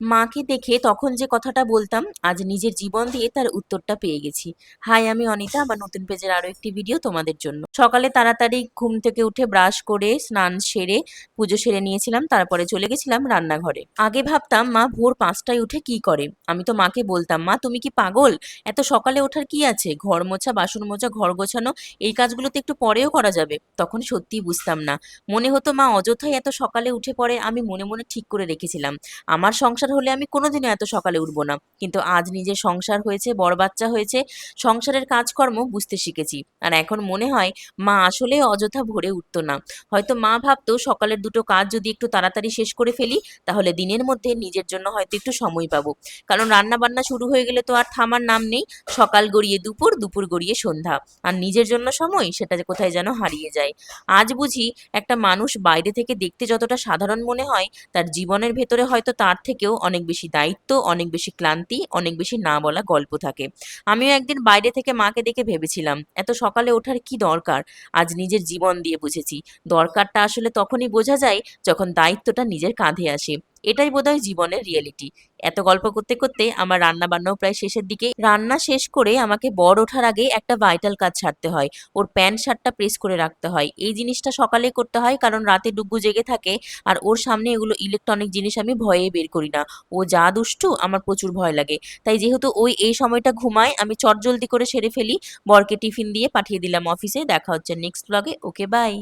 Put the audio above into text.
মাকে দেখে তখন যে কথাটা বলতাম, আজ নিজের জীবন দিয়ে তার উত্তরটা পেয়ে গেছি। হাই, আমি অনিতা, আমার নতুন পেজের আরো একটি ভিডিও তোমাদের জন্য। সকালে তাড়াতাড়ি ঘুম থেকে উঠে ব্রাশ করে স্নান সেরে পুজো সেরে নিয়েছিলাম, তারপরে চলে গেছিলাম রান্নাঘরে। আগে ভাবতাম মা ভোর 5টায় উঠে কি করে। আমি তো মাকে বলতাম, মা তুমি কি পাগল, এত সকালে ওঠার কি আছে, ঘর মোছা, বাসন মোছা, ঘর গোছানো, এই কাজগুলো তো একটু পরেও করা যাবে। তখন সত্যিই বুঝতাম না, মনে হতো মা অযথাই এত সকালে উঠে পড়ে। আমি মনে মনে ঠিক করে রেখেছিলাম, আমার সংসার হলে আমি কোনোদিনও এত সকালে উঠবো না। কিন্তু আজ নিজের সংসার হয়েছে, বড় বাচ্চা হয়েছে, সংসারের কাজকর্ম বুঝতে শিখেছি। আর এখন মনে হয় মা আসলে অযথা ভোরে উঠতো না। হয়তো মা ভাবতো সকালের দুটো কাজ যদি একটু তাড়াতাড়ি শেষ করে ফেলি, তাহলে দিনের মধ্যে নিজের জন্য হয়তো একটু সময় পাবো। কারণ রান্না বান্না শুরু হয়ে গেলে তো আর থামার নাম নেই। সকাল গড়িয়ে দুপুর, দুপুর গড়িয়ে সন্ধ্যা, আর নিজের জন্য সময় সেটা যে কোথায় যেন হারিয়ে যায়। আজ বুঝি একটা মানুষ বাইরে থেকে দেখতে যতটা সাধারণ মনে হয়, তার জীবনের ভেতরে হয়তো তার থেকেও অনেক বেশি দায়িত্ব, অনেক বেশি ক্লান্তি, অনেক বেশি না বলা গল্প থাকে। আমিও একদিন বাইরে থেকে মাকে দেখে ভেবেছিলাম, এত সকালে ওঠার কি দরকার। আজ নিজের জীবন দিয়ে বুঝেছি, দরকারটা আসলে তখনই বোঝা যায় যখন দায়িত্বটা নিজের কাঁধে আসে। এটাই বোধহয় জীবনের রিয়েলিটি। এত গল্প করতে করতে আমার রান্না বান্নাও প্রায় শেষের দিকে। রান্না শেষ করে আমাকে বর ওঠার আগে একটা ভাইটাল কাজ সারতে হয়। ওর প্যান্ট শার্টটা প্রেস করে রাখতে হয়। এই জিনিসটা সকালে করতে হয়, কারণ রাতে ডুগ্গু জেগে থাকে। আর ওর সামনে এগুলো ইলেকট্রনিক জিনিস আমি ভয়ে বের করি না। ও যা দুষ্টু, আমার প্রচুর ভয় লাগে। তাই যেহেতু ওই এই সময়টা ঘুমায়, আমি চটজলদি করে সেরে ফেলি। বরকে টিফিন দিয়ে পাঠিয়ে দিলাম অফিসে। দেখা হচ্ছে নেক্সট ব্লগে। ওকে, বাই।